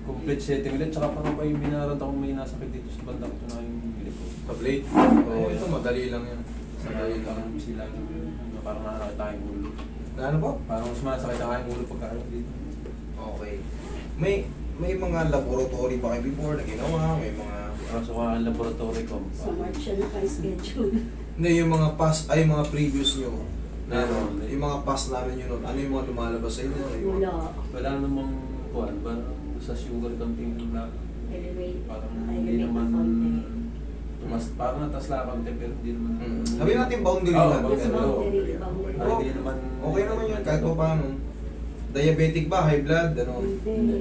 Complete setting ulit, tsaka parang pa yung binarad ako may nasakit dito sa bandang ito na yung bili ko. Sa blade? Oo, ito madali lang yan. Sanay lang sila yung parang nakakita yung ulo. Na ano po? Parang mas masakit ang aking ulo pagkaano dito. Okay. May mga laboratory ba kayo before na ginawa? May mga... Parang sa mga laboratory ko. Sa March siya naka-schedule. Hindi, yung mga past, ay yung mga previous nyo. Na, Meron. yung mga past namin yun nun. Ano yung mga lumalabas sa inyo? Wala. Wala namang kuhan, parang sa sugar counting lang. Elevate. Parang Naka-elevate hindi na naman konti. mas parang natasla konti pero hindi naman. Sabi natin boundary Oo, lang. boundary. Yes, boundary. Ay, Boundary. hindi naman. Okay naman yun, kahit pa paano. Diabetic ba? High blood? Ano? Hindi.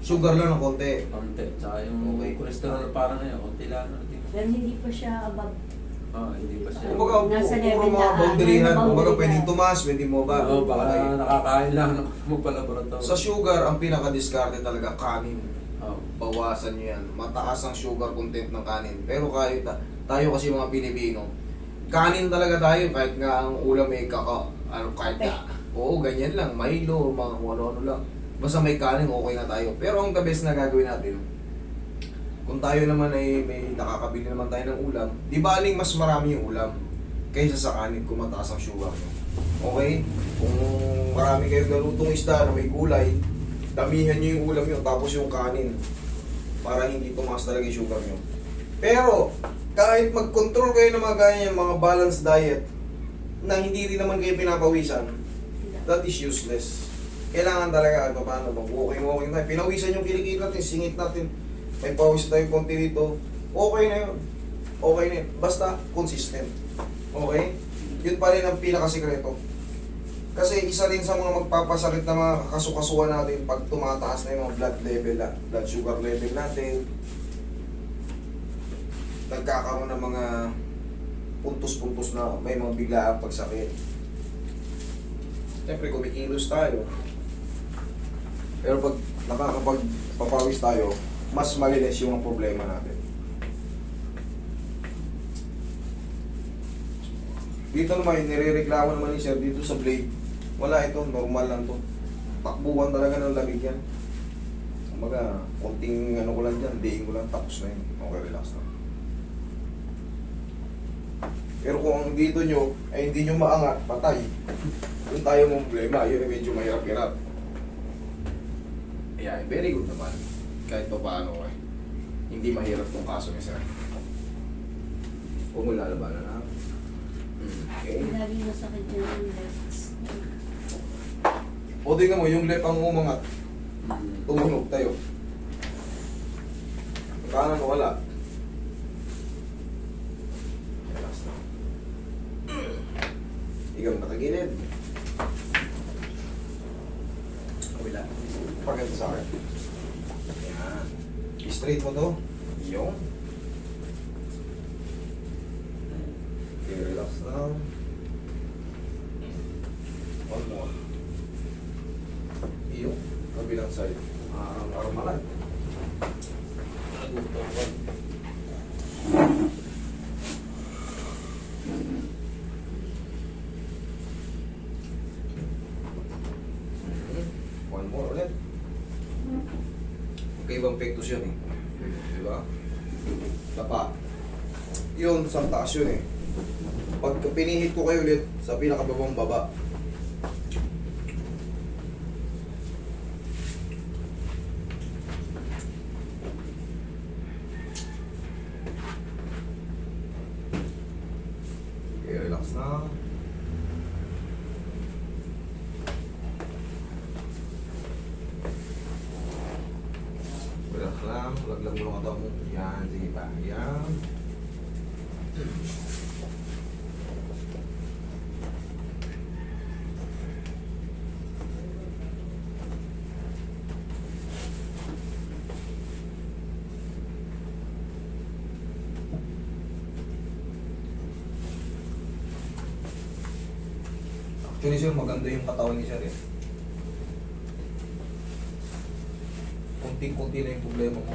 Sugar lang ng konti. Konti. Tsaka yung Okay. cholesterol parang ngayon, konti lang. Pero hindi pa siya above. Hindi pa siya. Kumbaga, Nasa puro level mga na, boundaryhan. ano, Kumbaga, boundary pwedeng na. tumaas, pwedeng mo ba? Oo, baka Okay. nakakain lang magpalaboratory. Sa sugar, ang pinaka-discarte talaga kanin. Oo. Bawasan nyo yan. Mataas ang sugar content ng kanin. Pero kahit tayo kasi mga Pilipino, kanin talaga tayo kahit nga ang ulam ay kahit nga. Oo, ganyan lang. Milo, mga kung ano-ano lang. Basta may kanin, okay na tayo. Pero ang the best na gagawin natin, kung tayo naman ay may nakakabili naman tayo ng ulam, di ba aling mas marami yung ulam kaysa sa kanin kung mataas ang sugar nyo. Okay? Kung marami kayong nalutong isda na may gulay, damihan nyo yung ulam nyo tapos yung kanin para hindi tumaas talaga yung sugar nyo. Pero, kahit mag-control kayo ng mga ganyan, mga balanced diet na hindi rin naman kayo pinapawisan, that is useless. Kailangan talaga ano paano bang walking tayo. Pinawisan yung kilikit natin, singit natin. May pawis tayo konti dito. Okay na yun. Okay na yun. Basta consistent. Okay? Yun pa rin ang pinakasikreto. Kasi isa rin sa mga magpapasakit na mga kakasukasuan natin pag tumataas na yung mga blood level, blood sugar level natin. Nagkakaroon ng mga puntos-puntos na may mga biglaang pagsakit. Siyempre, kumikilos tayo. Pero pag nakakapagpapawis tayo, mas malinis yung problema natin. Dito naman, nirereklamo naman ni Sir dito sa blade. Wala ito, normal lang to. Takbuhan talaga ng lamig yan. Kumbaga, konting ano ko lang dyan, diin ko lang, tapos na yun. Okay, relax na. Pero kung ang dito nyo, ay hindi nyo maangat, patay. Yung tayo mong problema, yun ay medyo mahirap-hirap. Yeah, very good naman. Kahit pa paano eh. Hindi mahirap tong kaso ni Sir. Huwag mo lalabanan na. Okay. Lagi masakit niya yung legs. O tingnan mo, yung left ang umangat. Tumunog tayo. Kanan wala. Relax na. Ikaw nakagilid. Kabila. Paganda sa akin. Yan. I-straight mo to. Yung. Okay, relax na. One more. Yung. Kabilang side. Normal. One more ulit. Okay bang pectus yun eh? Diba? Tapa. Yun, sa taas yun eh. Pag pinihit ko kayo ulit, sa pinakababang baba. Okay, relax na. Relax lang, laglag mo lang katawan mo. Yan, sige pa. Yan. Actually sir, maganda yung katawan ni sir eh. Kunting-kunti na yung problema mo.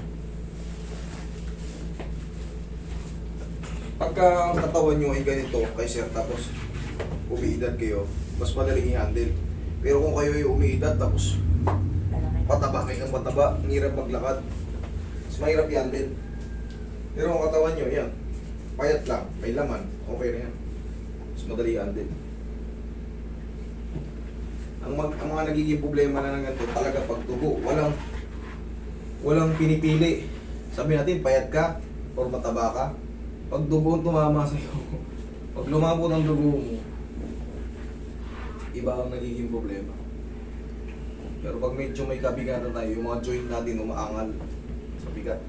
Pagka ang katawan nyo ay ganito kay sir tapos umiidad kayo, mas madaling i-handle. Pero kung kayo ay umiidad tapos pataba, may kang mataba, ang hirap maglakad. Mas mahirap yan din. Pero ang katawan nyo, yan, payat lang, may laman, okay na yan. Mas madali yan din. Ang mga nagiging problema na ng ganito, talaga pagtubo, walang pinipili. Sabi natin, payat ka, or mataba ka. Pag dugo ang tumama sa'yo, pag lumabot ang dugo mo, iba ang nagiging problema. Pero pag medyo may kabigatan tayo, yung mga joint natin umaangal sa bigat.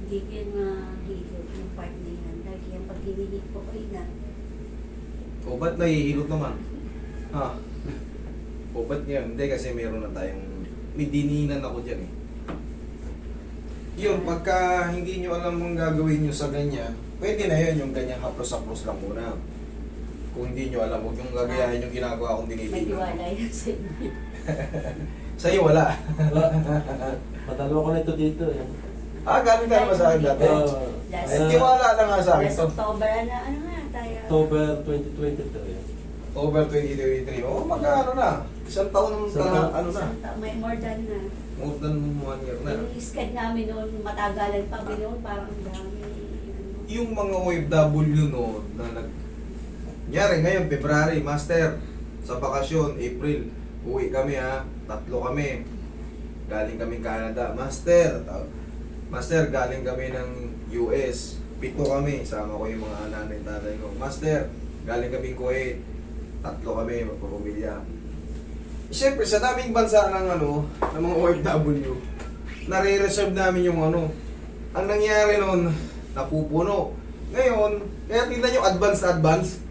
Hindi ko yung mahilot yung part na yan. Dahil yung pag hinihit ko ay na. O ba't nahihilot naman? Ha? O ba't yan? Hindi kasi meron na tayong, may dininan ako dyan eh. Yun, pagka hindi nyo alam mong gagawin nyo sa ganyan, pwede na yun yung ganyan haplos-haplos lang muna. Kung hindi nyo alam, huwag yung gagayahin yung ginagawa kong May dinidinan. tiwala yan sa inyo. Sa'yo wala. Matalo ko na ito dito eh. Galing ka naman sa akin dati. Last, Ay, tiwala na nga sa akin last to. October na, ano nga tayo? October 2023. Over 2023. Oo, magkano na? Isang taon Isang ka, taon. ano na? May more than na. More than 1 year na. Yung sked namin noon, matagalan pa kami noon, parang dami. Ano. Yung mga OFW no, na Nyari ngayon, February, Master, sa bakasyon, April, uwi kami ha, 3 kami. Galing kami Canada, Master, galing kami ng US, 7 kami, sama ko yung mga nanay tatay ko. Master, galing kami Kuwait, 3 kami, magpapamilya. Siyempre, sa daming bansa ng ng mga OFW, nare-reserve namin yung Ang nangyari nun, napupuno. Ngayon, kaya tingnan nyo, advance.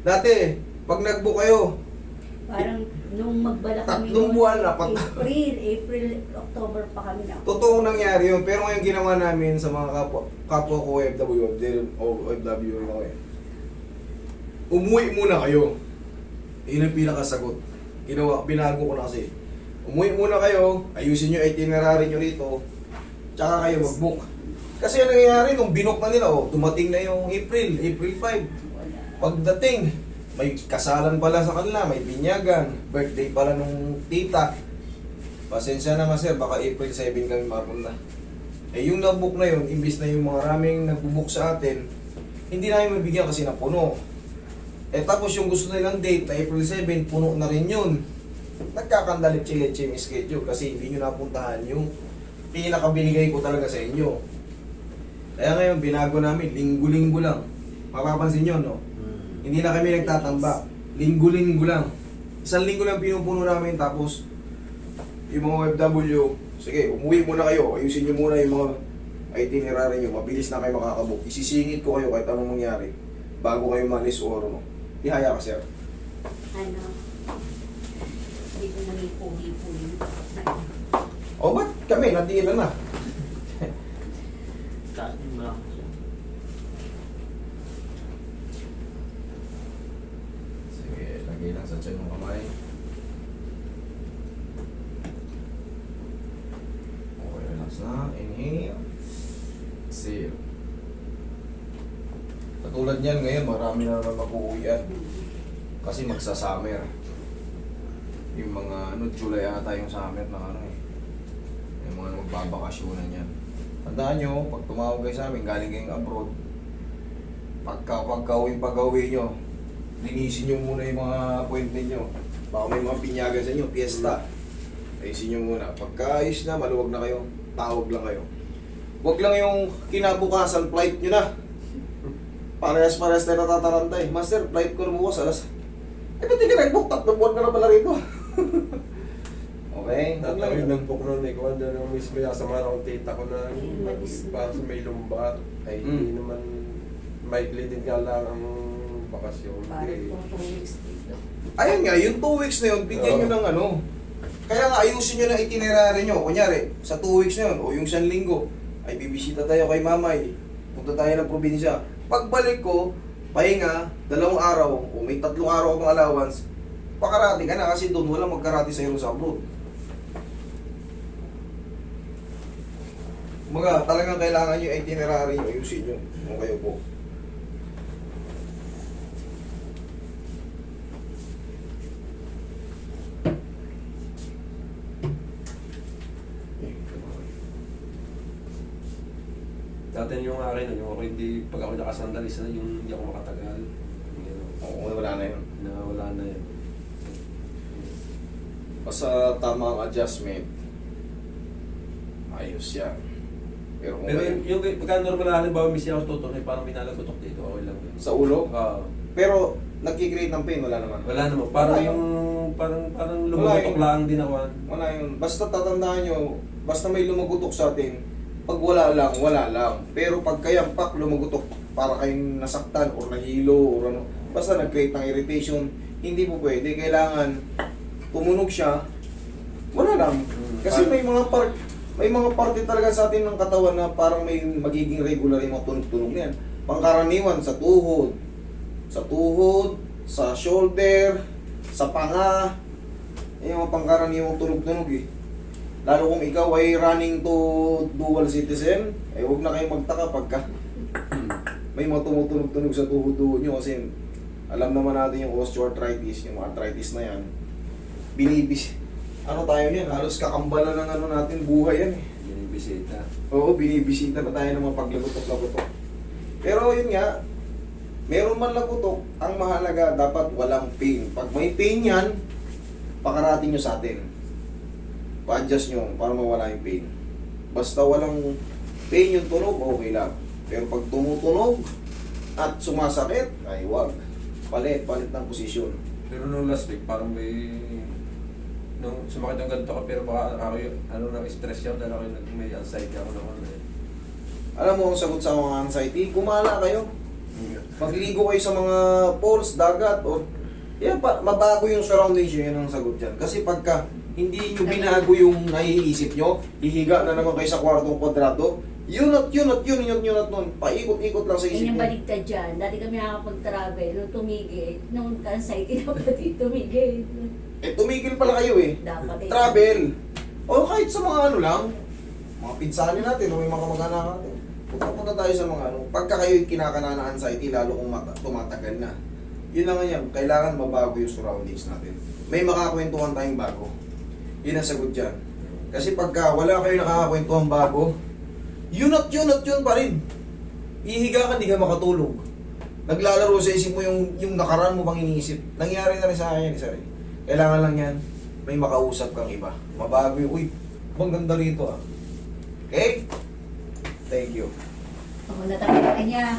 Dati, pag nag-book kayo, Parang nung magbala kami 3 buwan na, April, October pa kami na. totoong nangyari yun. Pero ngayon ginawa namin sa mga kapwa ko OFW, OFW rin ako eh. Umuwi muna kayo. Yun ang pinakasagot. Binago ko na kasi. Umuwi muna kayo, ayusin nyo itinerary nyo rito, tsaka kayo mag-book. Kasi ang nangyayari, nung binook na nila, dumating na yung April 5. Wala. Pagdating, may kasalan pala sa kanila, may binyagan, birthday pala nung tita. Pasensya na sir, baka April 7 kami mapunta. Eh yung nag-book na yun, imbis na yung mga raming nag-book sa atin, hindi namin mabigyan kasi napuno. Eh tapos yung gusto nilang date na April 7, puno na rin yun. Nagkakandalit-chilit yung schedule kasi hindi nyo napuntahan yung pinakabinigay ko talaga sa inyo. Kaya ngayon, binago namin, linggo-linggo lang. Mapapansin nyo, no? Hindi na kami nagtatambak. Linggo-linggo lang. 1 linggo lang pinupuno namin, tapos yung mga OFW, sige, umuwi muna kayo, ayusin nyo muna yung mga itinerary nyo, mabilis na kayo makakabook. Isisingit ko kayo kahit anong mangyari bago kayo malis o ano. Ihaya ka, sir. Ano, hindi ko nang ipuli-puli. O ba't kami, natigilan na? Kain mo ako siya. Sige, lagay lang sa tiyan ng kamay. Okay, relax na. Inhale. Exhale. Katulad niyan ngayon, marami na naman mag-uuwian. Kasi magsa-summer. Yung mga, July ata yung summer na yung mga magbabakasyonan yan. Tandaan nyo, pag tumawag kayo sa amin, galing kayong abroad, pag-uwi nyo, linisin nyo muna yung mga appointment nyo. Baka may mga pinyagan sa inyo, piyesta. Ayusin nyo muna. Pagka-ayos na, maluwag na kayo, tawag lang kayo. Huwag lang yung kinabukasan, flight nyo na. Parehas-parehas na natatarantay. Master, flight ko na bukas, alas. Eh, ba't di ka nag-book? 3 buwan ka na pala rito. Okay? Tatawid ng book noon eh. Kung ano yung mismo yung sama ng tita ko na Malis. para sa may lumbar. Ay hindi naman maikli din nga lang ang bakasyon. Parang Eh, kung 2 weeks dito. Ayun nga, yung 2 weeks na yun, bigyan nyo ng Kaya nga, ayusin nyo na itinerary nyo. Kunyari, sa 2 weeks na yun, o yung 1 linggo, ay bibisita tayo kay mamay. Punta tayo ng probinsya. Pagbalik ko, pahinga, 2 araw, o may 3 araw akong allowance, pakarati ka na kasi doon walang magkarati sa sa abroad. Mga talagang kailangan nyo itinerary nyo, ayusin nyo. Kung kayo po. Dati yung akin, yung ako hindi, pag ako nakasandali sa yung hindi ako makatagal. Yung, Oo, wala na yun. wala na yun. Basta tamang adjustment, ayos yan. Pero kung Pero kayo- yung pagka normal, halimbawa may siya ako tutunay, parang may nalagutok dito, okay lang yun. sa ulo, Oo. pero nagkikreate ng pain, wala naman. Wala naman, parang Wala yung, parang lumutok yun. lang din ako. Wala yun. Basta tatandaan nyo, basta may lumagutok sa atin, pag wala lang, wala lang. Pero pag kayampak lumagutok, para kayong nasaktan or nahilo or ano, basta nag-create ng irritation, hindi po pwede. Kailangan tumunog siya, wala lang. Kasi may mga parte talaga sa atin ng katawan na parang may magiging regular yung mga tunog-tunog na yan. Pangkaraniwan sa tuhod, sa shoulder, sa panga, yung mga pangkaraniwang tunog-tunog eh. Lalo kung ikaw ay running to dual citizen, ay huwag na kayong magtaka pagka may mga tumutunog-tunog sa tuhod nyo kasi alam naman natin yung osteoarthritis, yung arthritis na yan, ano tayo yan, halos kakambalan ng ano natin, buhay yan eh. Binibisita. Oo, binibisita na tayo ng mga paglagutok-lagutok. Pero yun nga, meron man lagutok, ang mahalaga dapat walang pain. Pag may pain yan, pakarating nyo sa atin. Pa-adjust nyo para mawala yung pain. Basta walang pain yung tunog, okay lang. Pero pag tumutunog at sumasakit, ay wag. Palit ng posisyon. Pero nung last week, parang may... Nung sumakit yung ganito ko, pero baka ako yung, na-stress ako dahil ako yung may anxiety ako naman eh. Alam mo ang sagot sa mga anxiety? Kumala kayo. Magligo kayo sa mga pools, dagat, o... Yan pa, mabago yung surroundings nyo, yan ang sagot dyan. Kasi pagka hindi nyo binago yung naiisip nyo, hihiga na naman kayo sa kwartong kwadrado, yun at nun. Paikot-ikot lang sa isip Yan yung nyo. baligtad dyan. Dati kami nakakapag-travel, nung tumigil, nung anxiety na pati tumigil. Eh, tumigil pala kayo eh. Dapat eh. Travel. O kahit sa mga ano lang, mga pinsanin natin, o may mga kamag-anak natin. Punta tayo sa mga ano. Pagka kayo kinakana ng anxiety, lalo kung tumatagal na. Yun lang yan, kailangan mabago yung surroundings natin. May makakwentuhan tayong bago. Yun ang sagot dyan. Kasi pagka wala kayo nakakakwentuhan bago, yun pa rin. Ihiga ka, di ka makatulog. Naglalaro sa isip mo yung nakaraan mo bang iniisip. Nangyari na rin sa akin yan, isa rin. Kailangan lang yan, may makausap kang iba. Mabago yung, uy, bang ganda rito ah. Okay? Thank you. Ako natagal ka niya.